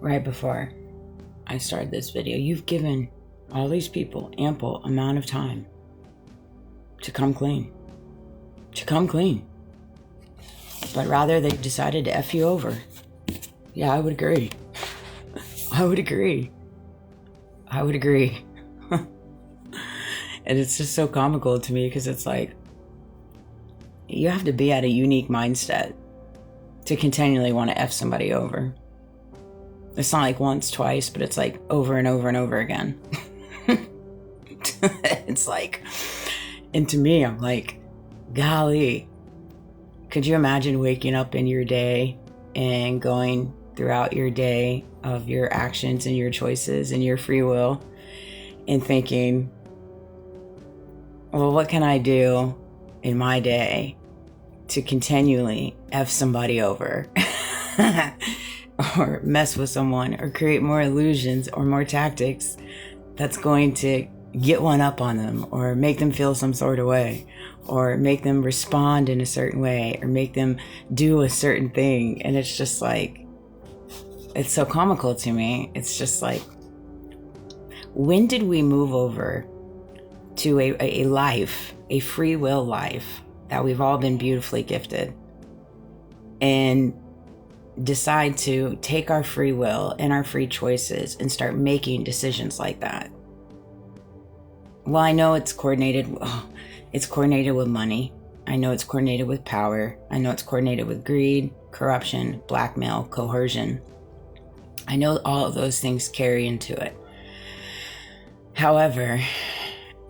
right before I started this video, you've given all these people ample amount of time to come clean. But rather they decided to F you over. Yeah, I would agree. And it's just so comical to me because it's like, you have to be at a unique mindset to continually want to F somebody over. It's not like once, twice, but it's like over and over and over again. It's like, and to me, I'm like, golly, could you imagine waking up in your day and going throughout your day of your actions and your choices and your free will and thinking, well, what can I do in my day to continually F somebody over or mess with someone or create more illusions or more tactics that's going to get one up on them or make them feel some sort of way or make them respond in a certain way or make them do a certain thing. And it's just like, it's so comical to me. It's just like, when did we move over to a life, a free will life that we've all been beautifully gifted, and decide to take our free will and our free choices and start making decisions like that? Well, I know it's coordinated. It's coordinated with money. I know it's coordinated with power. I know it's coordinated with greed, corruption, blackmail, coercion. I know all of those things carry into it. However,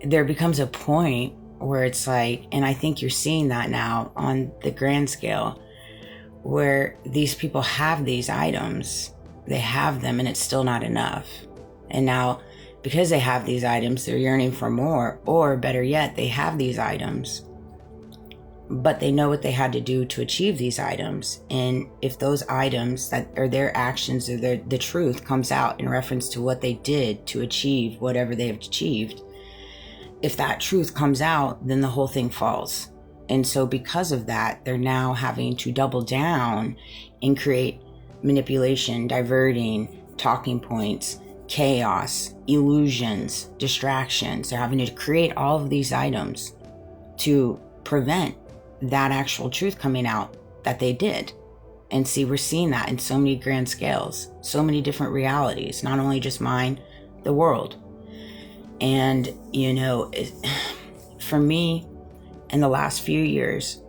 there becomes a point where it's like, and I think you're seeing that now on the grand scale, where these people have these items, they have them, and it's still not enough. And now, because they have these items, they're yearning for more, or better yet, they have these items, but they know what they had to do to achieve these items. And if those items that are their actions or the truth comes out in reference to what they did to achieve whatever they have achieved, if that truth comes out, then the whole thing falls. And so because of that, they're now having to double down and create manipulation, diverting, talking points, chaos, illusions, distractions. They're having to create all of these items to prevent that actual truth coming out that they did. And see, we're seeing that in so many grand scales, so many different realities, not only just mine, the world. And, you know, for me, in the last few years,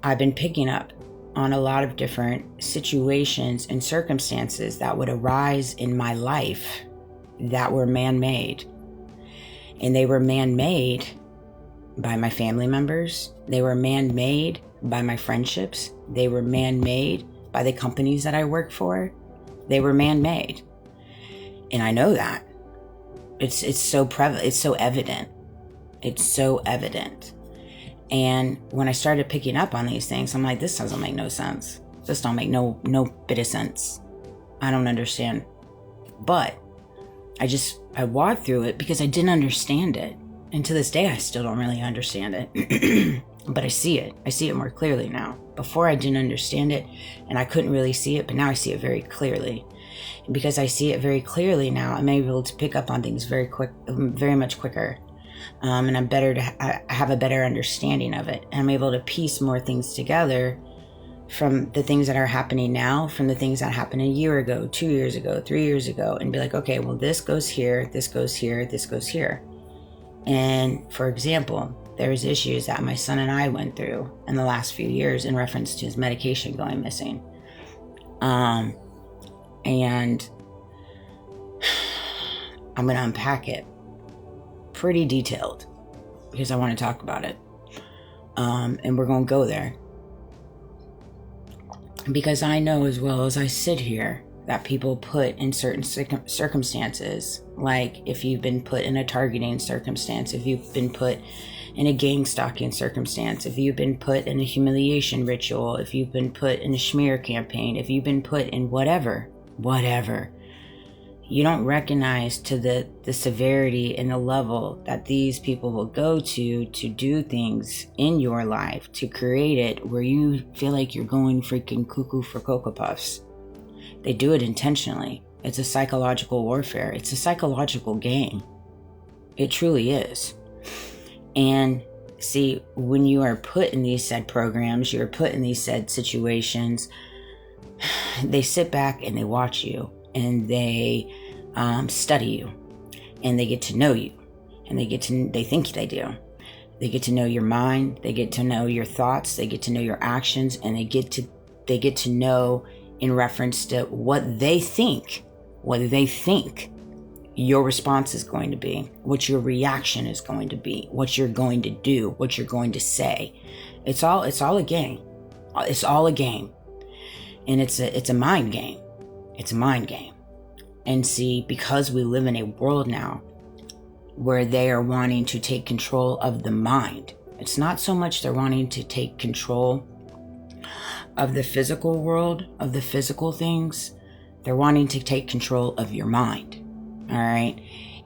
I've been picking up on a lot of different situations and circumstances that would arise in my life that were man-made. And they were man-made by my family members. They were man-made by my friendships. They were man-made by the companies that I work for. They were man-made. And I know that. It's so prevalent. It's so evident. It's so evident. And when I started picking up on these things, I'm like, this doesn't make no sense. This don't make no bit of sense. I don't understand. But I walked through it because I didn't understand it. And to this day, I still don't really understand it. But I see it. I see it more clearly now. Before I didn't understand it and I couldn't really see it, but now I see it very clearly. And because I see it very clearly now, I'm able to pick up on things very much quicker. And I have a better understanding of it. And I'm able to piece more things together from the things that are happening now, from the things that happened a year ago, 2 years ago, 3 years ago, and be like, okay, well, this goes here, this goes here, this goes here. And for example, there's issues that my son and I went through in the last few years in reference to his medication going missing. And I'm going to unpack it pretty detailed because I want to talk about it. And we're going to go there. Because I know as well as I sit here that people put in certain circumstances, like if you've been put in a targeting circumstance, if you've been put in a gang stalking circumstance, if you've been put in a humiliation ritual, if you've been put in a smear campaign, if you've been put in whatever, you don't recognize to the severity and the level that these people will go to do things in your life, to create it where you feel like you're going freaking cuckoo for Cocoa Puffs. They do it intentionally. It's a psychological warfare. It's a psychological game. It truly is. And see, when you are put in these said programs, you're put in these said situations, they sit back and they watch you, and they study you, and they get to know you, and they think they do. They get to know your mind, they get to know your thoughts, they get to know your actions, and they get to know in reference to what they think your response is going to be, what your reaction is going to be, what you're going to do, what you're going to say. It's all a game. It's all a game. And it's a mind game. It's a mind game. And see, because we live in a world now where they are wanting to take control of the mind, it's not so much they're wanting to take control of the physical world, of the physical things. They're wanting to take control of your mind, all right?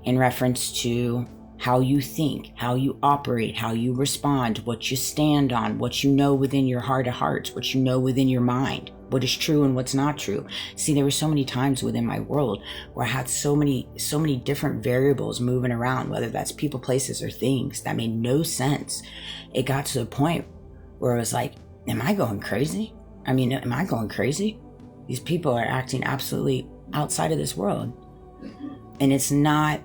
In reference to how you think, how you operate, how you respond, what you stand on, what you know within your heart of hearts, what you know within your mind, what is true and what's not true. See, there were so many times within my world where I had so many different variables moving around, whether that's people, places, or things that made no sense. It got to the point where it was like, am I going crazy? Am I going crazy? These people are acting absolutely outside of this world. And it's not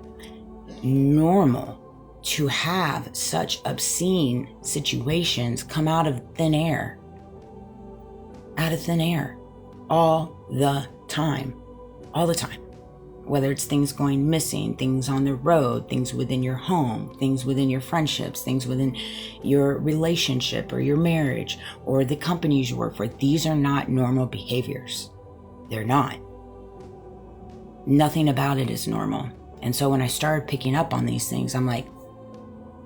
normal to have such obscene situations come out of thin air. Out of thin air. All the time. All the time. Whether it's things going missing, things on the road, things within your home, things within your friendships, things within your relationship or your marriage or the companies you work for. These are not normal behaviors. They're not. Nothing about it is normal. And so when I started picking up on these things, I'm like,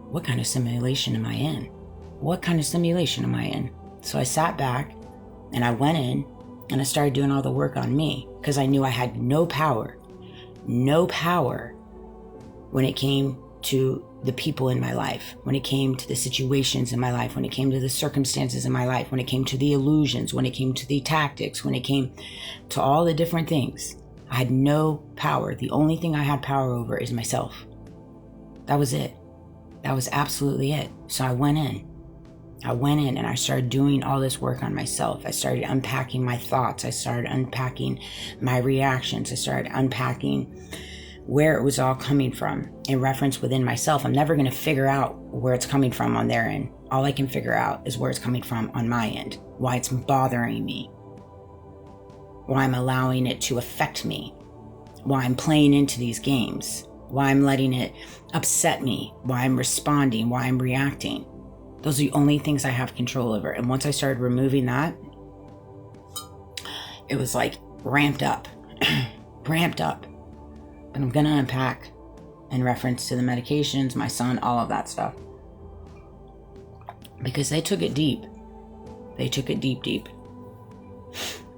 what kind of simulation am I in? What kind of simulation am I in? So I sat back and I went in and I started doing all the work on me because I knew I had no power when it came to the people in my life, when it came to the situations in my life, when it came to the circumstances in my life, when it came to the illusions, when it came to the tactics, when it came to all the different things. I had no power. The only thing I had power over is myself. That was it. That was absolutely it. So I went in and I started doing all this work on myself. I started unpacking my thoughts. I started unpacking my reactions. I started unpacking where it was all coming from in reference within myself. I'm never going to figure out where it's coming from on their end. All I can figure out is where it's coming from on my end, why it's bothering me, why I'm allowing it to affect me, why I'm playing into these games, why I'm letting it upset me, why I'm responding, why I'm reacting. Those are the only things I have control over. And once I started removing that, it was like ramped up. But I'm going to unpack in reference to the medications, my son, all of that stuff. Because they took it deep. They took it deep.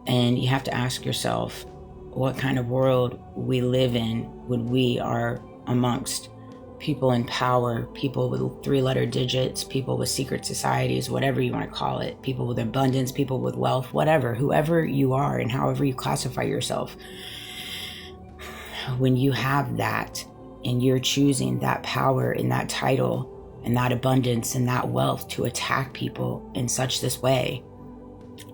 And you have to ask yourself what kind of world we live in when we are amongst people in power, people with 3-letter digits, people with secret societies, whatever you want to call it, people with abundance, people with wealth, whatever, whoever you are and however you classify yourself. When you have that and you're choosing that power and that title and that abundance and that wealth to attack people in such this way,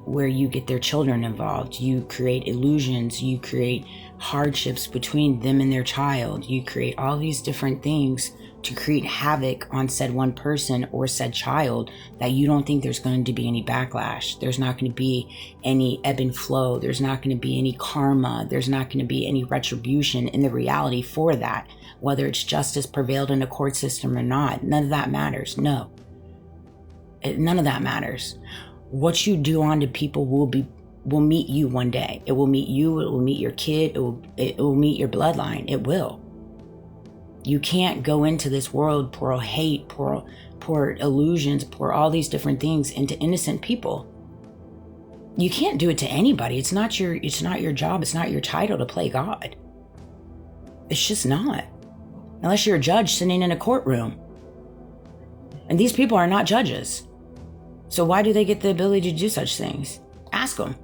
where you get their children involved, you create illusions, you create hardships between them and their child, you create all these different things to create havoc on said one person or said child that you don't think there's going to be any backlash. There's not going to be any ebb and flow. There's not going to be any karma. There's not going to be any retribution in the reality for that. Whether it's justice prevailed in a court system or not, none of that matters. No. None of that matters. What you do onto people will meet you one day. It will meet you. It will meet your kid. It will meet your bloodline. It will. You can't go into this world, pour hate, pour illusions, pour all these different things into innocent people. You can't do it to anybody. It's not your job. It's not your title to play God. It's just not. Unless you're a judge sitting in a courtroom. And these people are not judges. So why do they get the ability to do such things? Ask them.